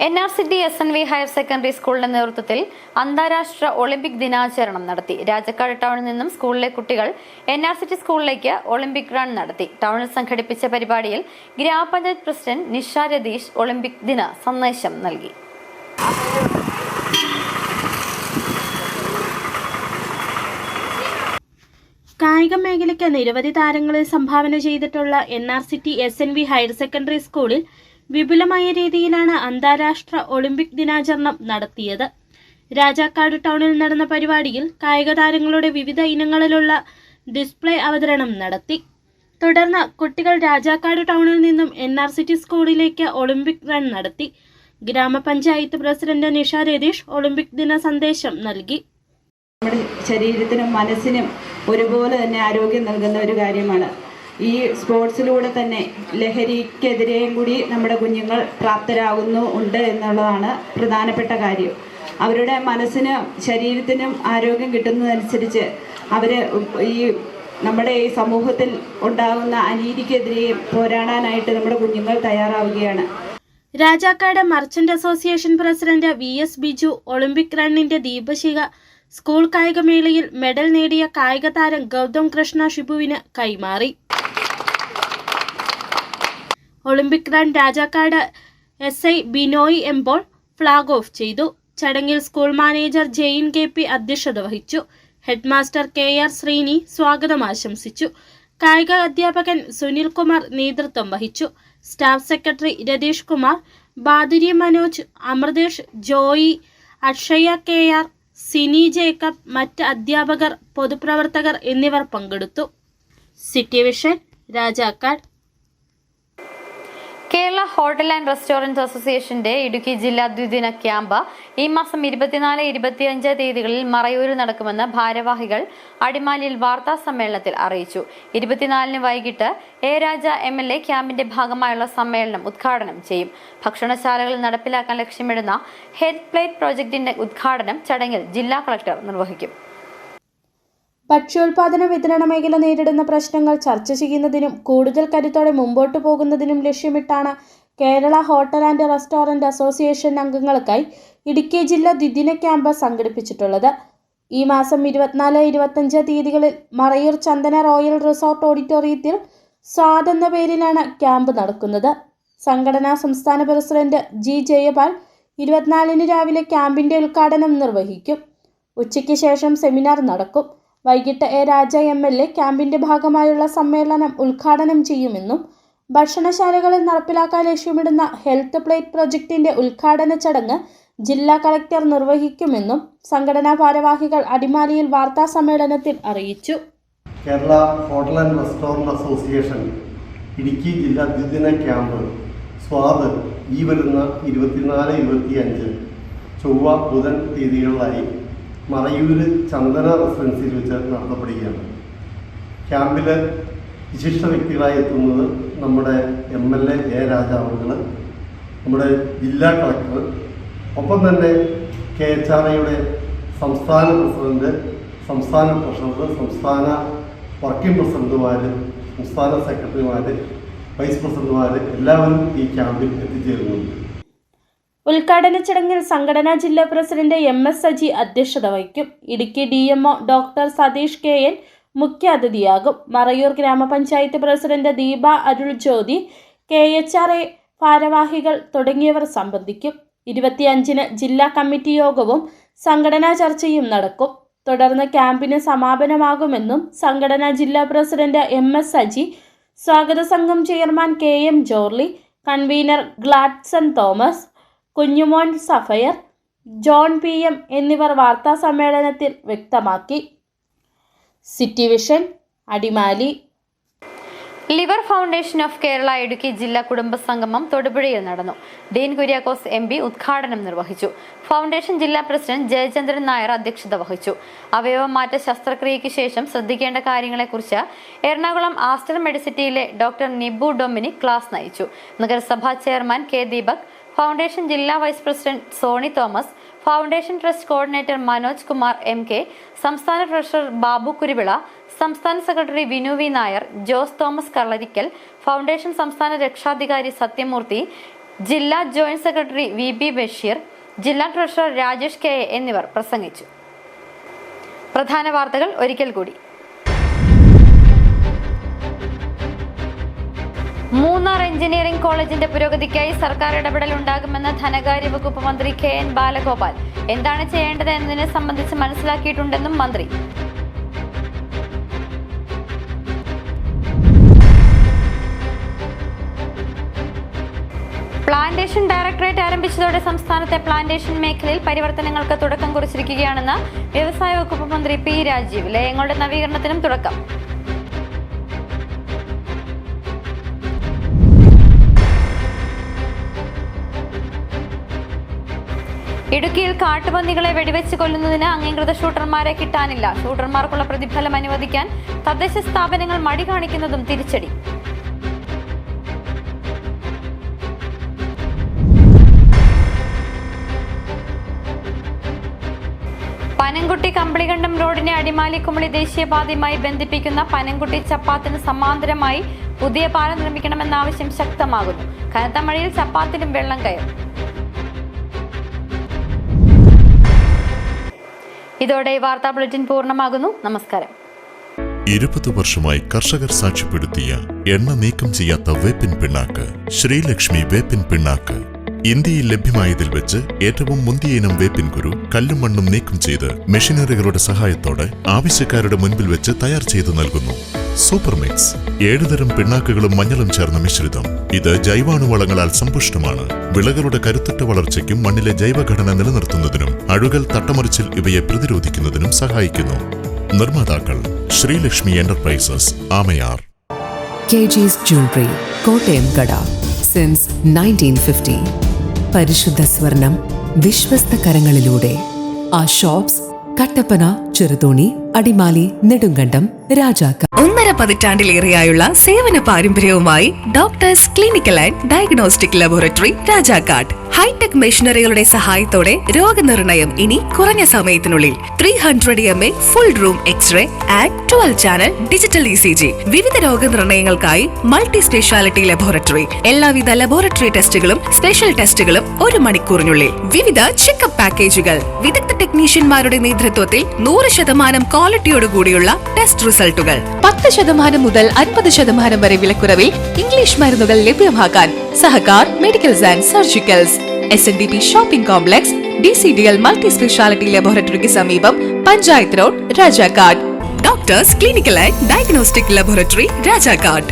NRCT SNV higher secondary സ്കൂളിന്റെ നേതൃത്വത്തിൽ അന്താരാഷ്ട്ര ഒളിമ്പിക് ദിനാചരണം നടത്തി. രാജാക്കാട് ടൗണിൽ നിന്നും സ്കൂളിലെ കുട്ടികൾ NRCT സ്കൂളിലേക്ക് ഒളിമ്പിക് റൺ നടത്തി. ടൗണിൽ സംഘടിപ്പിച്ച പരിപാടിയിൽ ഗ്രാമപഞ്ചായത്ത് പ്രസിഡന്റ് നിഷ രതീഷ് ഒളിമ്പിക് ദിന സന്ദേശം നൽകി. കായിക മേഖലയ്ക്ക് നിരവധി താരങ്ങളെ സംഭാവന ചെയ്തിട്ടുള്ള NRCT SNV ഹയർ സെക്കൻഡറി സ്കൂളിൽ വിപുലമായ രീതിയിലാണ് അന്താരാഷ്ട്ര ഒളിമ്പിക് ദിനാചരണം നടത്തിയത്. രാജാക്കാട് ടൗണിൽ നടന്ന പരിപാടിയിൽ കായിക താരങ്ങളുടെ വിവിധ ഇനങ്ങളിലുള്ള ഡിസ്പ്ലേ അവതരണം നടത്തി. തുടർന്ന് കുട്ടികൾ രാജാക്കാട് ടൗണിൽ നിന്നും NRCT സ്കൂളിലേക്ക് ഒളിമ്പിക് റൺ നടത്തി. ഗ്രാമപഞ്ചായത്ത് പ്രസിഡന്റ് നിഷ രതീഷ് ഒളിമ്പിക് ദിന സന്ദേശം നൽകി. നമ്മുടെ ശരീരത്തിനും മനസ്സിനും ഒരുപോലെ തന്നെ ആരോഗ്യം നൽകുന്ന ഒരു കാര്യമാണ്. ഈ സ്പോർട്സിലൂടെ തന്നെ ലഹരിക്കെതിരെയും കൂടി നമ്മുടെ കുഞ്ഞുങ്ങൾ ഉണ്ട് എന്നുള്ളതാണ് പ്രധാനപ്പെട്ട കാര്യം. അവരുടെ മനസ്സിനും ശരീരത്തിനും ആരോഗ്യം കിട്ടുന്നതനുസരിച്ച് അവർ ഈ നമ്മുടെ ഈ സമൂഹത്തിൽ ഉണ്ടാകുന്ന അനീതിക്കെതിരെയും പോരാടാനായിട്ട് നമ്മുടെ കുഞ്ഞുങ്ങൾ തയ്യാറാവുകയാണ്. Rajakkad merchant association president VS Biju olympic റണ്ണിന്റെ ദീപശിഖ സ്കൂൾ കായികമേളയിൽ മെഡൽ നേടിയ കായിക താരം ഗൗതം കൃഷ്ണ ഷിബുവിന് കൈമാറി. Olympic run Rajakkad SI Binoy എംപോൾ ഫ്ലാഗ് ഓഫ് ചെയ്തു. ചടങ്ങിൽ സ്കൂൾ മാനേജർ ജെയിൻ KP അധ്യക്ഷത വഹിച്ചു. ഹെഡ്മാസ്റ്റർ KR ശ്രീനി സ്വാഗതം ആശംസിച്ചു. കായിക അധ്യാപകൻ സുനിൽ കുമാർ നേതൃത്വം വഹിച്ചു. Staff secretary Ratheesh Kumar, Baduri Manoj, Amruthesh, Joy, Akshaya KR, Sini Jacob, മറ്റ് അധ്യാപകർ, പൊതുപ്രവർത്തകർ എന്നിവർ പങ്കെടുത്തു. City vision, Rajakkad. Kerala hotel and restaurant അസോസിയേഷന്റെ ഇടുക്കി ജില്ലാ ദ്വിദിന ക്യാമ്പ് ഈ മാസം 24-25 തീയതികളിൽ മറയൂരിൽ നടക്കുമെന്ന് ഭാരവാഹികൾ അടിമാലിയിൽ വാർത്താ സമ്മേളനത്തിൽ അറിയിച്ചു. 24-ന് വൈകിട്ട് എ രാജ MLA ക്യാമ്പിന്റെ ഭാഗമായുള്ള സമ്മേളനം ഉദ്ഘാടനം ചെയ്യും. ഭക്ഷണശാലകളിൽ നടപ്പിലാക്കാൻ ലക്ഷ്യമിടുന്ന ഹെൽത്ത് പ്ലേറ്റ് പ്രോജക്ടിന്റെ ഉദ്ഘാടനം ചടങ്ങിൽ ജില്ലാ കളക്ടർ നിർവഹിക്കും. ഭക്ഷ്യോൽപാദന വിതരണ മേഖല നേരിടുന്ന പ്രശ്നങ്ങൾ ചർച്ച ചെയ്യുന്നതിനും കൂടുതൽ കരുത്തോടെ മുമ്പോട്ടു പോകുന്നതിനും ലക്ഷ്യമിട്ടാണ് Kerala hotel and restaurant association അംഗങ്ങൾക്കായി ഇടുക്കി ജില്ലാ ദ്വിദിന ക്യാമ്പ് സംഘടിപ്പിച്ചിട്ടുള്ളത്. ഈ മാസം 24-25 തീയതികളിൽ മറയൂർ ചന്ദന റോയൽ റിസോർട്ട് ഓഡിറ്റോറിയത്തിൽ സ്വാദ് എന്ന പേരിലാണ് ക്യാമ്പ് നടക്കുന്നത്. സംഘടനാ സംസ്ഥാന പ്രസിഡന്റ് G. ജയപാൽ 24-ന് രാവിലെ ക്യാമ്പിന്റെ ഉദ്ഘാടനം നിർവഹിക്കും. ഉച്ചയ്ക്ക് ശേഷം സെമിനാർ നടക്കും. വൈകിട്ട് എ രാജ MLA ക്യാമ്പിന്റെ ഭാഗമായുള്ള സമ്മേളനം ഉദ്ഘാടനം ചെയ്യുമെന്നും ഭക്ഷണശാലകളിൽ നടപ്പിലാക്കാൻ ലക്ഷ്യമിടുന്ന ഹെൽത്ത് പ്ലേറ്റ് പ്രൊജക്ടിന്റെ ഉദ്ഘാടന ചടങ്ങ് ജില്ലാ കളക്ടർ നിർവഹിക്കുമെന്നും സംഘടനാ ഭാരവാഹികൾ അടിമാലിയിൽ വാർത്താ സമ്മേളനത്തിൽ അറിയിച്ചു. Kerala hotel and restaurant association Idukki ജില്ലാ ദ്വിദിന ക്യാമ്പ് സ്വാദ് ഈ വരുന്ന 24-25 ചൊവ്വ ബുധൻ തീയതികളിലായി മറയൂർ ചന്ദന റെസിഡൻസിയിൽ വെച്ച് നടത്തപ്പെടുകയാണ്. ക്യാമ്പിൽ വിശിഷ്ട വ്യക്തികളായി എത്തുന്നത് നമ്മുടെ MLA എ രാജ അവർ, നമ്മുടെ ജില്ലാ കളക്ടർ, ഒപ്പം തന്നെ KHRAയുടെ സംസ്ഥാന പ്രസിഡന്റ്, സംസ്ഥാന ട്രഷറർ, സംസ്ഥാന വർക്കിംഗ് പ്രസിഡന്റുമാർ, സംസ്ഥാന സെക്രട്ടറിമാർ, വൈസ് പ്രസിഡന്റുമാർ എല്ലാവരും ഈ ക്യാമ്പിൽ എത്തിച്ചേരുന്നുണ്ട്. ഉദ്ഘാടന ചടങ്ങിൽ സംഘടനാ ജില്ലാ പ്രസിഡന്റ് MS സജി അധ്യക്ഷത വഹിക്കും. Idukki DMO doctor Satheesh KN മുഖ്യാതിഥിയാകും. മറയൂർ ഗ്രാമപഞ്ചായത്ത് പ്രസിഡന്റ് ദീപ അരുൾ ജ്യോതി, KHRA ഭാരവാഹികൾ തുടങ്ങിയവർ സംബന്ധിക്കും. 25-ന് ജില്ലാ കമ്മിറ്റി യോഗവും സംഘടനാ ചർച്ചയും നടക്കും. തുടർന്ന് ക്യാമ്പിന് സമാപനമാകുമെന്നും സംഘടനാ ജില്ലാ പ്രസിഡന്റ് MS സജി, സ്വാഗത സംഘം chairman KM Jorly, convener Gladson Thomas, Kunjumon sapphire, John PM എന്നിവർ വാർത്താ സമ്മേളനത്തിൽ വ്യക്തമാക്കി. City vision, Adimali. Liver foundation of Kerala Idukki ജില്ലാ കുടുംബ സംഗമം തൊടുപുഴയിൽ നടന്നു. ഡീൻ കുര്യാക്കോസ് MP ഉദ്ഘാടനം നിർവഹിച്ചു. ഫൗണ്ടേഷൻ ജില്ലാ പ്രസിഡന്റ് ജയചന്ദ്രൻ നായർ അധ്യക്ഷത വഹിച്ചു. അവയവമാറ്റ ശസ്ത്രക്രിയയ്ക്ക് ശേഷം ശ്രദ്ധിക്കേണ്ട കാര്യങ്ങളെക്കുറിച്ച് എറണാകുളം ആസ്റ്റർ മെഡിസിറ്റിയിലെ ഡോക്ടർ നിബു ഡൊമിനിക് ക്ലാസ് നയിച്ചു. നഗരസഭാ ചെയർമാൻ K. ദീപക്, ഫൗണ്ടേഷൻ ജില്ലാ vice president Soni Thomas, foundation trust coordinator Manoj Kumar MK, സംസ്ഥാന ട്രഷറർ ബാബു കുരുവിള, സംസ്ഥാന secretary Vinu V. Nair, Jose Thomas Kalarickal, foundation സംസ്ഥാന രക്ഷാധികാരി സത്യമൂർത്തി, ജില്ലാ ജോയിന്റ് സെക്രട്ടറി VB ബഷീർ, ജില്ലാ ട്രഷറർ രാജേഷ് KA എന്നിവർ പ്രസംഗിച്ചു. പ്രധാന വാർത്തകൾ ഒരിക്കൽ കൂടി. മൂന്നാർ എഞ്ചിനീയറിംഗ് കോളേജിന്റെ പുരോഗതിക്കായി സർക്കാർ ഇടപെടൽ ഉണ്ടാകുമെന്ന് ധനകാര്യ വകുപ്പ് മന്ത്രി KN ബാലഗോപാൽ. എന്താണ് ചെയ്യേണ്ടത് എന്നതിനെ സംബന്ധിച്ച് മനസ്സിലാക്കിയിട്ടുണ്ടെന്നും മന്ത്രി. പ്ലാന്റേഷൻ ഡയറക്ടറേറ്റ് ആരംഭിച്ചതോടെ സംസ്ഥാനത്തെ പ്ലാന്റേഷൻ മേഖലയിൽ പരിവർത്തനങ്ങൾക്ക് തുടക്കം കുറിച്ചിരിക്കുകയാണെന്ന് വ്യവസായ വകുപ്പ് മന്ത്രി P. രാജീവ്. ലയങ്ങളുടെ നവീകരണത്തിനും തുടക്കം. ഇടുക്കിയിൽ കാട്ടുപന്നികളെ വെടിവെച്ച് കൊല്ലുന്നതിന് അംഗീകൃത ഷൂട്ടർമാരെ കിട്ടാനില്ല. ഷൂട്ടർമാർക്കുള്ള പ്രതിഫലം അനുവദിക്കാൻ തദ്ദേശ സ്ഥാപനങ്ങൾ മടി കാണിക്കുന്നതും തിരിച്ചടി. പനംകുട്ടി കമ്പിളികണ്ടം റോഡിനെ അടിമാലി കുമളി ദേശീയപാതയുമായി ബന്ധിപ്പിക്കുന്ന പനംകുട്ടി ചപ്പാത്തിന് സമാന്തരമായി പുതിയ പാലം നിർമ്മിക്കണമെന്ന ആവശ്യം ശക്തമാകുന്നു. കനത്ത മഴയിൽ ചപ്പാത്തിലും വെള്ളം കയറും. ഇതോടെ വാർത്താ ബുള്ളറ്റിൻ പൂർണ്ണമാകുന്നു. നമസ്കാരം. 20 വർഷമായി കർഷകർ സാക്ഷ്യപ്പെടുത്തിയ എണ്ണ നീക്കം ചെയ്യാത്ത വേപ്പിൻ പിണ്ണാക്ക് ശ്രീലക്ഷ്മി വേപ്പിൻ പിണ്ണാക്ക്. ഇന്ത്യയിൽ ലഭ്യമായതിൽ വെച്ച് ഏറ്റവും മുന്തിയ ഇനം വേപ്പിൻ കുരു കല്ലും മണ്ണും നീക്കം ചെയ്ത് മെഷീനറികളുടെ സഹായത്തോടെ ആവശ്യക്കാരുടെ മുൻപിൽ വെച്ച് തയ്യാർ ചെയ്തു നൽകുന്നു. സൂപ്പർ മിക്സ് 7 തരം പിണ്ണാക്കുകളും മഞ്ഞളും ചേർന്ന മിശ്രിതം. ഇത് ജൈവാണുവളങ്ങളാൽ സമ്പുഷ്ടമാണ്. വിളകളുടെ കരുത്തുറ്റ വളർച്ചയ്ക്കും മണ്ണിലെ ജൈവഘടന നിലനിർത്തുന്നതിനും അഴുകൽ, തട്ടമറിച്ചിൽ ഇവയെ പ്രതിരോധിക്കുന്നതിനും സഹായിക്കുന്നു. നിർമ്മാതാക്കൾ Sreelakshmi enterprises, Amayar. KG's Jewelry, Kottayam കട. Since 1950. പരിശുദ്ധ സ്വർണം വിശ്വസ്ത കരങ്ങളിലൂടെ. Our shops Kattappana, Cheruthoni, Adimali, Nedumkandam, Rajakkad. 1.5 പതിറ്റാണ്ടിലേറെയായുള്ള സേവന പാരമ്പര്യവുമായി doctors clinical and diagnostic laboratory, Rajakkad. Hi-tech മെഷീനറികളുടെ സഹായത്തോടെ രോഗനിർണയം ഇനി കുറഞ്ഞ സമയത്തിനുള്ളിൽ. 300 mA full room X-ray and 12 channel digital ECG. വിവിധ രോഗനിർണയങ്ങൾക്കായി മൾട്ടി സ്പെഷ്യാലിറ്റി ലബോറട്ടറി. എല്ലാവിധ ലബോറട്ടറി ടെസ്റ്റുകളും സ്പെഷ്യൽ ടെസ്റ്റുകളും 1 മണിക്കൂറിനുള്ളിൽ. വിവിധ ചെക്കപ്പ് പാക്കേജുകൾ. വിദഗ്ധ ടെക്നീഷ്യന്മാരുടെ നേതൃത്വത്തിൽ 100% ക്വാളിറ്റിയോടുകൂടിയുള്ള ടെസ്റ്റ് റിസൾട്ടുകൾ. 10% മുതൽ 50% വരെ വിലക്കുറവിൽ ഇംഗ്ലീഷ് മരുന്നുകൾ ലഭ്യമാക്കാൻ Sahakar medicals and surgicals, SNDP shopping complex, DCDL multi specialty ലബോറട്ടറിക്ക് സമീപം, panchayat road, Rajakkad. Doctors clinical and diagnostic laboratory, Rajakkad.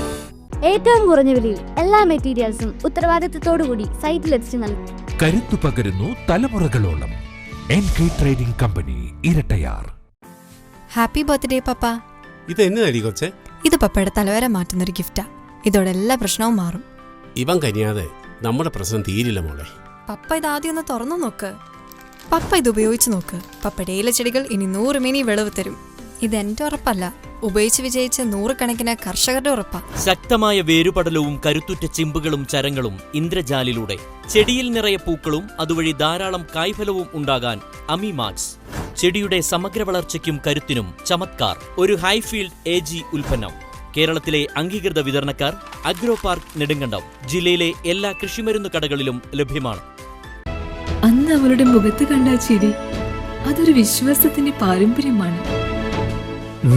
ഏറ്റവും കുറഞ്ഞ വിലയിൽ എല്ലാ മെറ്റീരിയൽസും ഉത്തരവാദിത്തത്തോടുകൂടി സൈറ്റിലെത്തിച്ച് നൽകും. കരുത്തു പകരുന്നു തലമുറകളോളം. NK trading company, Irattayar. Happy birthday പപ്പ. ഇത് എന്നതടി കൊച്ചേ? ഇത് പപ്പയുടെ തലവര മാറ്റുന്നൊരു ഗിഫ്റ്റാ. ഇതോടെ എല്ലാ പ്രശ്നവും മാറും. ഇവൻ കനിയാതെ നമ്മുടെ പ്രശ്നം തീരില്ല മോളെ. പപ്പ ഇത് ആദ്യം ഒന്ന് തുറന്നു നോക്ക്. പപ്പ ഇത് ഉപയോഗിച്ച് നോക്ക്. പപ്പയുടെ ഇലച്ചെടികൾ ഇനി 100 മിനി വിളവ് തരും. ഇത് എന്റെ ഉറപ്പല്ല, ഉപയോഗിച്ച് വിജയിച്ച 100 കണക്കിന് കർഷകരുടെ ഉറപ്പാ. ശക്തമായ വേരുപടലവും കരുത്തുറ്റ ചിമ്പുകളും ചരങ്ങളും ഇന്ദ്രജാലിലൂടെ ചെടിയിൽ നിറയെ പൂക്കളും അതുവഴി ധാരാളം കായ്ഫലവും ഉണ്ടാകാൻ അമിമാക്സ്. ചെടിയുടെ സമഗ്ര വളർച്ചയ്ക്കും കരുത്തിനും ചമത്കാർ. ഒരു ഹൈഫീൽഡ് AG ഉൽപ്പന്നം. കേരളത്തിലെ അംഗീകൃത വിതരണക്കാർ അഗ്രോ പാർക്ക്, നെടുങ്കണ്ടം. ജില്ലയിലെ എല്ലാ കൃഷിമരുന്ന് കടകളിലും ലഭ്യമാണ്. അന്ന് അവളുടെ മുഖത്ത് കണ്ട ചിരി, അതൊരു വിശ്വാസത്തിന്റെ പാരമ്പര്യമാണ്.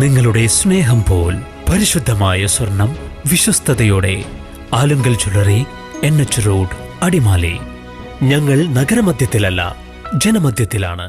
നിങ്ങളുടെ സ്നേഹം പോൽ പരിശുദ്ധമായ സ്വർണം വിശ്വസ്തയോടെ Alunkal jewellery, NH road, Adimali. ഞങ്ങൾ നഗരമധ്യത്തിലല്ല, ജനമധ്യത്തിലാണ്.